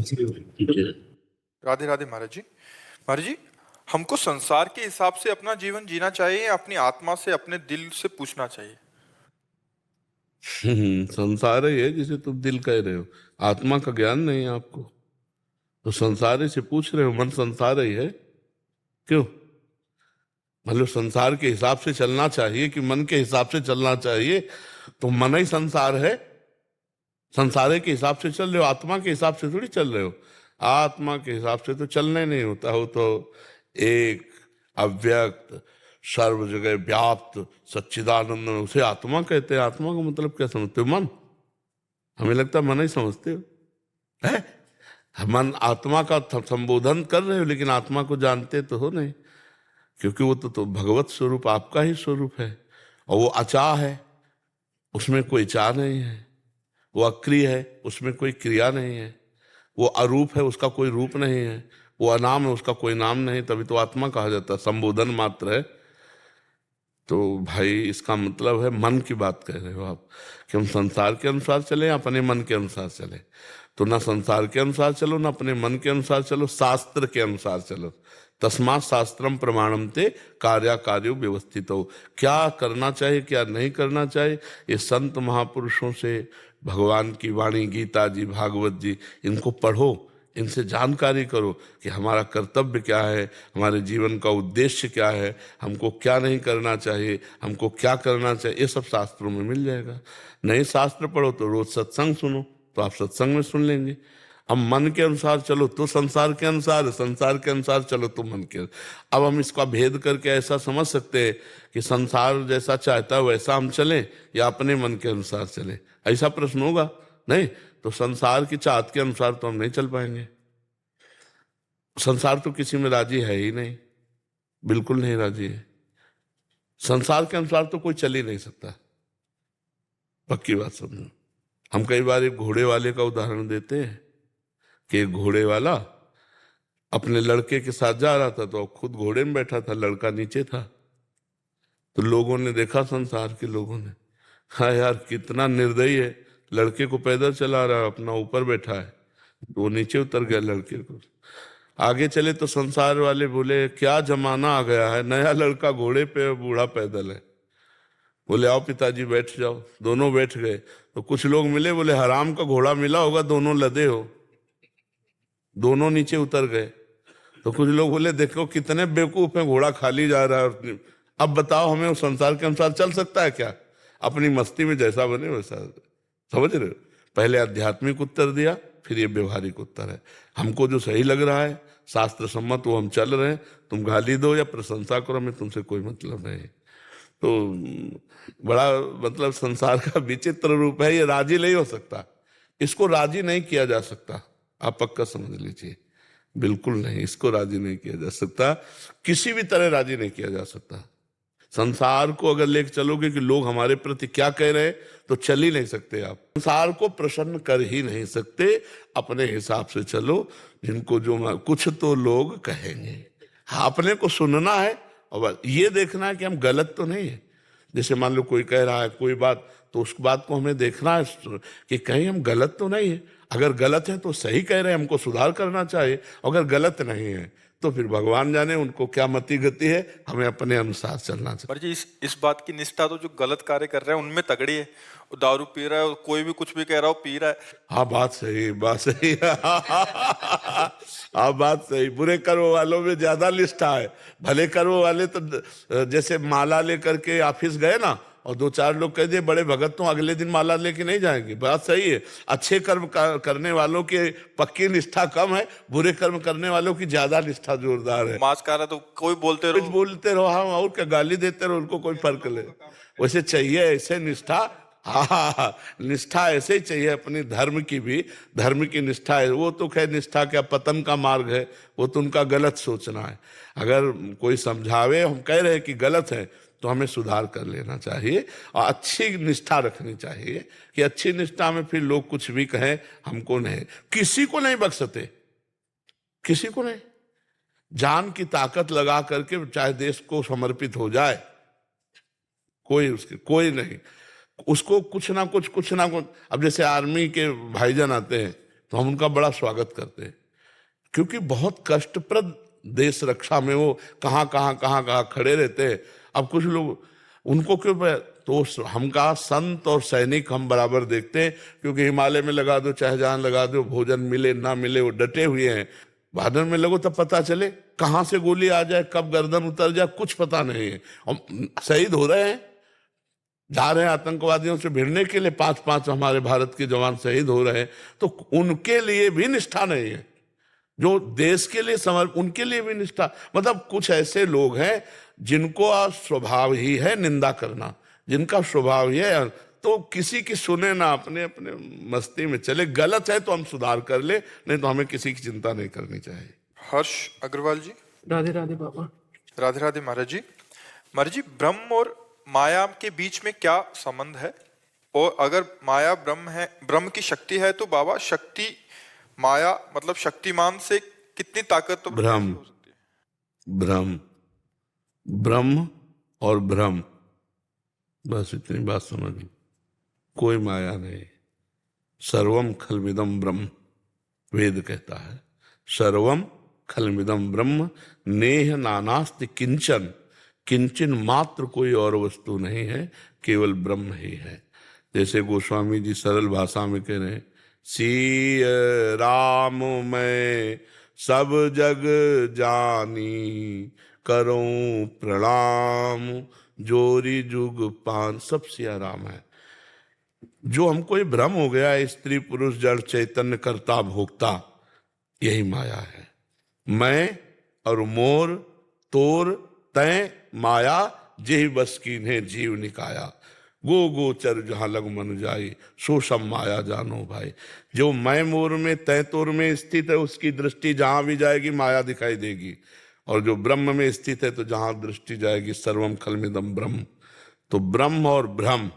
ठीक है। राधे राधे महाराज जी। महाराज जी, हमको संसार के हिसाब से अपना जीवन जीना चाहिए या अपनी आत्मा से, अपने दिल से पूछना चाहिए? संसार ही है जिसे तुम दिल कह रहे हो। आत्मा का ज्ञान नहीं है आपको, तो संसार ही से पूछ रहे हो। मन संसार ही है। क्यों? मतलब संसार के हिसाब से चलना चाहिए कि मन के हिसाब से चलना चाहिए? तो मन ही संसार है। संसार के हिसाब से चल रहे हो, आत्मा के हिसाब से थोड़ी चल रहे हो। आत्मा के हिसाब से तो चलना ही नहीं होता हो। तो एक अव्यक्त सर्व जगह व्याप्त सच्चिदानंद, उसे आत्मा कहते हैं। आत्मा का मतलब क्या समझते हो? मन। हमें लगता है मन ही समझते हो। है मन आत्मा का संबोधन कर रहे हो, लेकिन आत्मा को जानते तो हो नहीं, क्योंकि वो तो भगवत स्वरूप आपका ही स्वरूप है। और वो अचा है, उसमें कोई चा नहीं है। वो अक्रिय है, उसमें कोई क्रिया नहीं है। वो अरूप है, उसका कोई रूप नहीं है। वो अनाम है, उसका कोई नाम नहीं। तभी तो आत्मा कहा जाता है, संबोधन मात्र है। तो भाई इसका मतलब है मन की बात कह रहे हो आप कि हम संसार के अनुसार चले या अपने मन के अनुसार चले? तो ना संसार के अनुसार चलो, ना अपने मन के अनुसार चलो, शास्त्र के अनुसार चलो। तस्मात् शास्त्रम प्रमाणम ते कार्या कार्यो व्यवस्थित हो। क्या करना चाहिए, क्या नहीं करना चाहिए, ये संत महापुरुषों से, भगवान की वाणी, गीता जी, भागवत जी, इनको पढ़ो, इनसे जानकारी करो कि हमारा कर्तव्य क्या है, हमारे जीवन का उद्देश्य क्या है, हमको क्या नहीं करना चाहिए, हमको क्या करना चाहिए। ये सब शास्त्रों में मिल जाएगा। नहीं शास्त्र पढ़ो तो रोज सत्संग सुनो, तो आप सत्संग में सुन लेंगे। अब मन के अनुसार चलो तो संसार के अनुसार है, संसार के अनुसार चलो तो मन के। अब हम इसका भेद करके ऐसा समझ सकते हैं कि संसार जैसा चाहता है वैसा हम चलें या अपने मन के अनुसार चलें? ऐसा प्रश्न होगा? नहीं। तो संसार की चाहत के अनुसार तो हम नहीं चल पाएंगे। संसार तो किसी में राजी है ही नहीं, बिल्कुल नहीं राजी है। संसार के अनुसार तो कोई चल ही नहीं सकता, पक्की बात समझो। हम कई बार एक घोड़े वाले का उदाहरण देते हैं कि एक घोड़े वाला अपने लड़के के साथ जा रहा था, तो खुद घोड़े में बैठा था, लड़का नीचे था। तो लोगों ने देखा, संसार के लोगों ने, हाँ यार कितना निर्दयी है, लड़के को पैदल चला रहा है, अपना ऊपर बैठा है। तो वो नीचे उतर गया लड़के को। आगे चले तो संसार वाले बोले क्या जमाना आ गया है, नया लड़का घोड़े पे, बूढ़ा पैदल है। बोले आओ पिताजी बैठ जाओ। दोनों बैठ गए। तो कुछ लोग मिले, बोले हराम का घोड़ा मिला होगा, दोनों लदे हो। दोनों नीचे उतर गए। तो कुछ लोग बोले देखो कितने बेवकूफ हैं, घोड़ा खाली जा रहा है। अब बताओ हमें उस संसार के अनुसार चल सकता है क्या? अपनी मस्ती में जैसा बने वैसा। समझ रहे हो? पहले आध्यात्मिक उत्तर दिया, फिर ये व्यवहारिक उत्तर है। हमको जो सही लग रहा है, शास्त्र सम्मत, वो हम चल रहे हैं। तुम गाली दो या प्रशंसा करो, हमें तुमसे कोई मतलब नहीं। तो बड़ा मतलब संसार का विचित्र रूप है, ये राजी नहीं हो सकता। इसको राजी नहीं किया जा सकता, आप पक्का समझ लीजिए। बिल्कुल नहीं, इसको राजी नहीं किया जा सकता, किसी भी तरह राजी नहीं किया जा सकता। संसार को अगर लेकर चलोगे कि लोग हमारे प्रति क्या कह रहे हैं, तो चल ही नहीं सकते आप। संसार को प्रसन्न कर ही नहीं सकते। अपने हिसाब से चलो, जिनको जो कुछ तो लोग कहेंगे, हाँ अपने को सुनना है और ये देखना है कि हम गलत तो नहीं है। जैसे मान लो कोई कह रहा है कोई बात, तो उस बात को हमें देखना है कि कहीं हम गलत तो नहीं है। अगर गलत है तो सही कह रहे हैं, हमको सुधार करना चाहिए। अगर गलत नहीं है तो फिर भगवान जाने उनको क्या मति गति है, हमें अपने अनुसार चलना चाहिए। पर जी इस बात की निष्ठा तो जो गलत कार्य कर रहे हैं उनमें तगड़ी है। वो दारू पी रहा है, कोई भी कुछ भी कह रहा हो, पी रहा है। हाँ बात सही, बात सही। हाँ बात सही। बुरे कर्म वालों में ज्यादा निष्ठा है। भले कर्म वाले तो जैसे माला लेकर के ऑफिस गए ना, और दो चार लोग कह दिए बड़े भगत, तो अगले दिन माला लेके नहीं जाएंगे। बात सही है। अच्छे कर्म करने वालों की पक्की निष्ठा कम है, बुरे कर्म करने वालों की ज्यादा निष्ठा जोरदार है। मांस खा रहा है तो कोई बोलते कुछ रहो, बोलते रहो, हाँ, और क्या गाली देते रहो, उनको कोई फर्क नहीं। वैसे चाहिए ऐसे निष्ठा। हाँ, निष्ठा ऐसे ही चाहिए अपनी धर्म की भी। धर्म की निष्ठा है, वो तो खैर निष्ठा क्या पतन का मार्ग है, वो तो उनका गलत सोचना है। अगर कोई समझावे, हम कह रहे हैं कि गलत है, तो हमें सुधार कर लेना चाहिए और अच्छी निष्ठा रखनी चाहिए कि अच्छी निष्ठा में फिर लोग कुछ भी कहें, हमको नहीं, किसी को नहीं बख्शते, किसी को नहीं। जान की ताकत लगा करके चाहे देश को समर्पित हो जाए, कोई उसके कोई नहीं, उसको कुछ ना कुछ अब जैसे आर्मी के भाईजान आते हैं, तो हम उनका बड़ा स्वागत करते हैं, क्योंकि बहुत कष्टप्रद देश रक्षा में वो कहाँ खड़े रहते हैं। अब कुछ लोग उनको क्यों तो हम कहा संत और सैनिक हम बराबर देखते हैं, क्योंकि हिमालय में लगा दो चाहे जहां लगा दो, भोजन मिले ना मिले वो डटे हुए हैं। भादर में लगो तब पता चले कहां से गोली आ जाए, कब गर्दन उतर जाए, कुछ पता नहीं है। हम शहीद हो रहे हैं, जा रहे हैं आतंकवादियों से भिड़ने के लिए, 5-5 हमारे भारत के जवान शहीद हो रहे हैं, तो उनके लिए भी निष्ठा नहीं है। जो देश के लिए उनके लिए भी निष्ठा, मतलब कुछ ऐसे लोग हैं जिनको स्वभाव ही है निंदा करना, जिनका स्वभाव ही है, तो किसी की सुने ना, अपने अपने मस्ती में चले। गलत है तो हम सुधार कर ले, नहीं तो हमें किसी की चिंता नहीं करनी चाहिए। हर्ष अग्रवाल जी। राधे राधे बाबा। राधे राधे महाराज जी। महाराज जी, ब्रह्म और माया के बीच में क्या संबंध है? और अगर माया ब्रह्म है, ब्रह्म की शक्ति है, तो बाबा शक्ति माया मतलब शक्तिमान से कितनी ताकत तो ब्रह्म हो सकती है? ब्रह्म ब्रह्म और ब्रह्म, बस इतनी बात समझ लो, कोई माया नहीं। सर्वम खलमिदम ब्रह्म, वेद कहता है सर्वम खलमिदम ब्रह्म, नेह नानास्ति किंचन, किंचन मात्र कोई और वस्तु नहीं है, केवल ब्रह्म ही है। जैसे गोस्वामी जी सरल भाषा में कह रहे हैं, सी राम मैं सब जग जानी, करूं प्रणाम जोरी जुग पान। सब सिया राम है। जो हमको ये भ्रम हो गया है, स्त्री पुरुष जड़ चैतन्य कर्ता भोक्ता, यही माया है। मैं और मोर तोर तय माया, जेहि बस कीन्हे जीव निकाया, गो गोचर जहां लग मन जाई, सो सब माया जानो भाई। जो मैं मोर में तय तोर में स्थित है, उसकी दृष्टि जहां भी जाएगी माया दिखाई देगी, और जो ब्रह्म में स्थित है तो जहां दृष्टि जाएगी सर्वम खलमिदम ब्रह्म। तो ब्रह्म और भ्रम,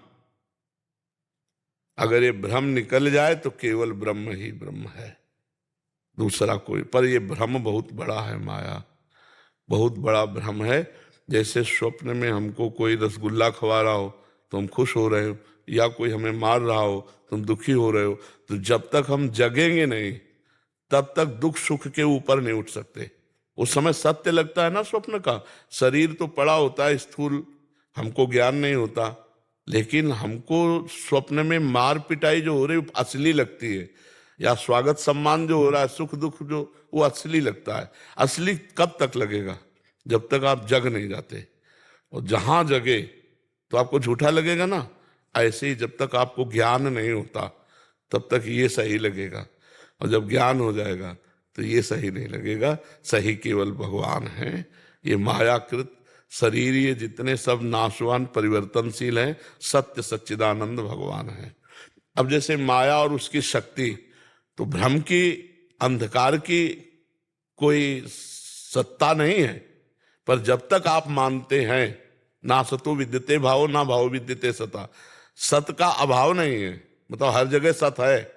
अगर ये भ्रम निकल जाए तो केवल ब्रह्म ही ब्रह्म है, दूसरा कोई। पर ये भ्रम बहुत बड़ा है, माया बहुत बड़ा भ्रम है। जैसे स्वप्न में हमको कोई रसगुल्ला खवा रहा हो तो हम खुश हो रहे हो, या कोई हमें मार रहा हो तुम दुखी हो रहे हो, तो जब तक हम जगेंगे नहीं तब तक दुख सुख के ऊपर नहीं उठ सकते। उस समय सत्य लगता है ना स्वप्न का, शरीर तो पड़ा होता है स्थूल, हमको ज्ञान नहीं होता, लेकिन हमको स्वप्न में मार पिटाई जो हो रही है असली लगती है, या स्वागत सम्मान जो हो रहा है, सुख दुख जो, वो असली लगता है। असली कब तक लगेगा? जब तक आप जग नहीं जाते। और जहां जगे तो आपको झूठा लगेगा ना, ऐसे ही जब तक आपको ज्ञान नहीं होता तब तक ये सही लगेगा, और जब ज्ञान हो जाएगा तो ये सही नहीं लगेगा। सही केवल भगवान है। ये मायाकृत शरीर ये जितने सब नाशवान परिवर्तनशील हैं, सत्य सच्चिदानंद भगवान है। अब जैसे माया और उसकी शक्ति, तो भ्रम की अंधकार की कोई सत्ता नहीं है, पर जब तक आप मानते हैं ना सतो विद्यते भावो ना भावो विद्यते सता, सत का अभाव नहीं है, मतलब हर जगह सत है,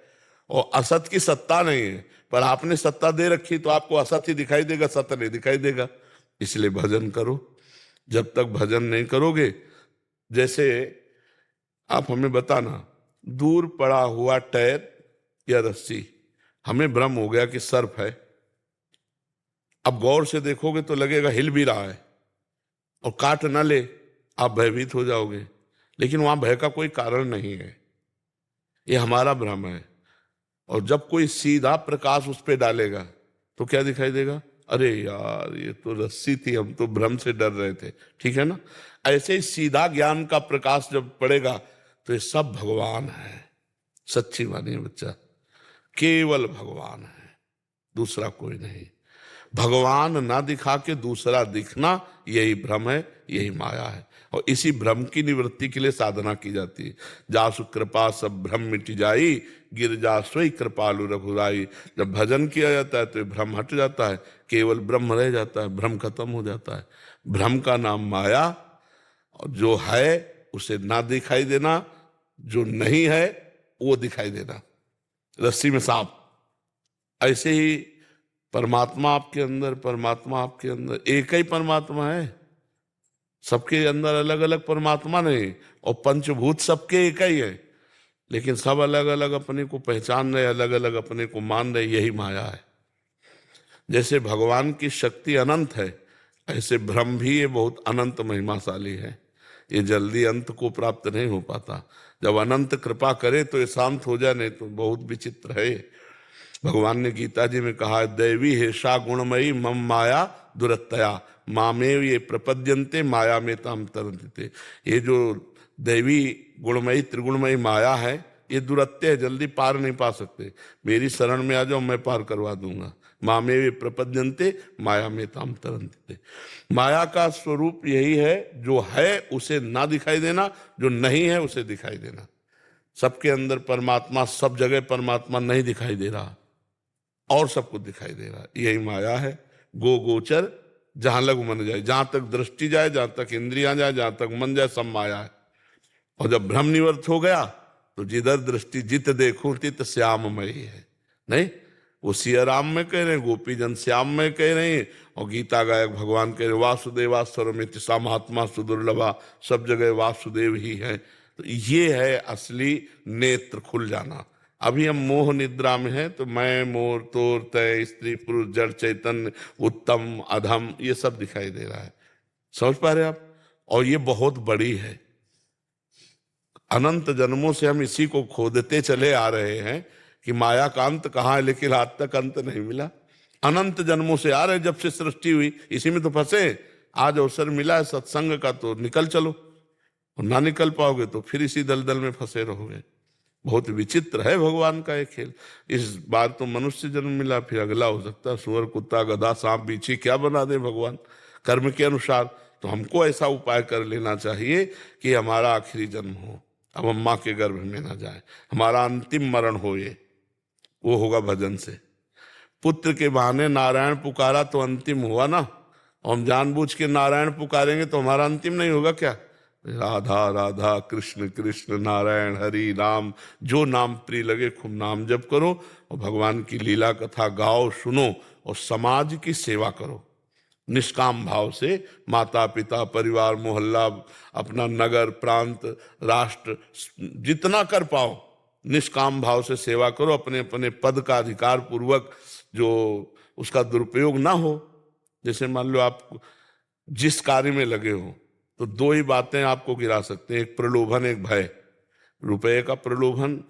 और असत की सत्ता नहीं है, पर आपने सत्ता दे रखी तो आपको असत ही दिखाई देगा, सत्य नहीं दिखाई देगा। इसलिए भजन करो। जब तक भजन नहीं करोगे, जैसे आप हमें बताना, दूर पड़ा हुआ टायर या रस्सी, हमें भ्रम हो गया कि सर्प है, अब गौर से देखोगे तो लगेगा हिल भी रहा है, और काट ना ले आप भयभीत हो जाओगे, लेकिन वहां भय का कोई कारण नहीं है, ये हमारा भ्रम है। और जब कोई सीधा प्रकाश उस पर डालेगा तो क्या दिखाई देगा? अरे यार ये तो रस्सी थी, हम तो भ्रम से डर रहे थे, ठीक है ना। ऐसे ही सीधा ज्ञान का प्रकाश जब पड़ेगा तो ये सब भगवान है। सच्ची मानिए बच्चा, केवल भगवान है, दूसरा कोई नहीं। भगवान ना दिखा के दूसरा दिखना, यही भ्रम है, यही माया है। और इसी भ्रम की निवृत्ति के लिए साधना की जाती है। जासु कृपा सब भ्रम मिट जाई, गिर जा सोई कृपालु रघुराई। जब भजन किया जाता है तो ये भ्रम हट जाता है, केवल ब्रह्म रह जाता है, भ्रम खत्म हो जाता है। भ्रम का नाम माया, और जो है उसे ना दिखाई देना, जो नहीं है वो दिखाई देना। रस्सी में सांप, ऐसे ही परमात्मा आपके अंदर, परमात्मा आपके अंदर, एक ही परमात्मा है, सबके अंदर अलग अलग परमात्मा नहीं, और पंचभूत सबके एक ही है। लेकिन सब अलग अलग अपने को पहचान रहे, अलग अलग अपने को मान रहे, यही माया है। जैसे भगवान की शक्ति अनंत है, ऐसे भ्रम भी ये बहुत अनंत महिमाशाली है। ये जल्दी अंत को प्राप्त नहीं हो पाता। जब अनंत कृपा करे तो ये शांत हो जाए, नहीं तो बहुत विचित्र है। भगवान ने गीता जी में कहा, दैवी हेषा गुणमयी मम माया दुरत्तया मामेव ये प्रपद्यन्ते माया में ताम तरन्ते। ये जो दैवी गुणमयी त्रिगुणमयी माया है, ये दुरत्य है, जल्दी पार नहीं पा सकते। मेरी शरण में आ जाओ, मैं पार करवा दूंगा। मामे वे प्रपद्यन्ते माया में ताम तरन्ते। माया का स्वरूप यही है, जो है उसे ना दिखाई देना, जो नहीं है उसे दिखाई देना। सबके अंदर परमात्मा, सब जगह परमात्मा नहीं दिखाई दे रहा और सब कुछ दिखाई दे रहा, यही माया है। गो गोचर जहां लग मन जाए, जहां तक दृष्टि जाए, जहां तक इंद्रियां जाए, जहां तक मन जाए, सब माया है। और जब भ्रम निवर्त हो गया तो जिधर दृष्टि जित देखूं तित श्याममयी है। नहीं, वो सिया राम में कह रहे हैं, गोपी जन श्याम में कह रहे हैं, और गीता गायक भगवान कह रहे वासुदेवा सर्वमिति सा महात्मा सुदुर्लभा, सब जगह वासुदेव ही है। तो ये है असली नेत्र खुल जाना। अभी हम मोह निद्रा में हैं, तो मैं मोर तोर तय स्त्री पुरुष जड़ चैतन्य उत्तम अधम ये सब दिखाई दे रहा है। समझ पा रहे आप? और ये बहुत बड़ी है। अनंत जन्मों से हम इसी को खोदते चले आ रहे हैं कि माया का अंत कहाँ है, लेकिन आज तक अंत नहीं मिला। अनंत जन्मों से आ रहे, जब से सृष्टि हुई इसी में तो फंसे। आज अवसर मिला है सत्संग का, तो निकल चलो, और ना निकल पाओगे तो फिर इसी दलदल में फंसे रहोगे। बहुत विचित्र है भगवान का एक खेल। इस बार तो मनुष्य जन्म मिला, फिर अगला हो सकता है सुअर कुत्ता गधा सांप बिच्छी, क्या बना दे भगवान कर्म के अनुसार। तो हमको ऐसा उपाय कर लेना चाहिए कि हमारा आखिरी जन्म हो, अब हम माँ के गर्भ में ना जाए, हमारा अंतिम मरण हो, ये वो होगा भजन से। पुत्र के बहाने नारायण पुकारा तो अंतिम हुआ ना, और हम जानबूझ के नारायण पुकारेंगे तो हमारा अंतिम नहीं होगा क्या? राधा राधा कृष्ण कृष्ण नारायण हरि राम, जो नाम प्रिय लगे खूब नाम जप करो, और भगवान की लीला कथा गाओ सुनो, और समाज की सेवा करो निष्काम भाव से। माता पिता परिवार मोहल्ला अपना नगर प्रांत राष्ट्र जितना कर पाओ निष्काम भाव से सेवा करो। अपने अपने पद का अधिकार पूर्वक जो उसका दुरुपयोग ना हो। जैसे मान लो आप जिस कार्य में लगे हो तो दो ही बातें आपको गिरा सकते हैं, एक प्रलोभन एक भय। रुपए का प्रलोभन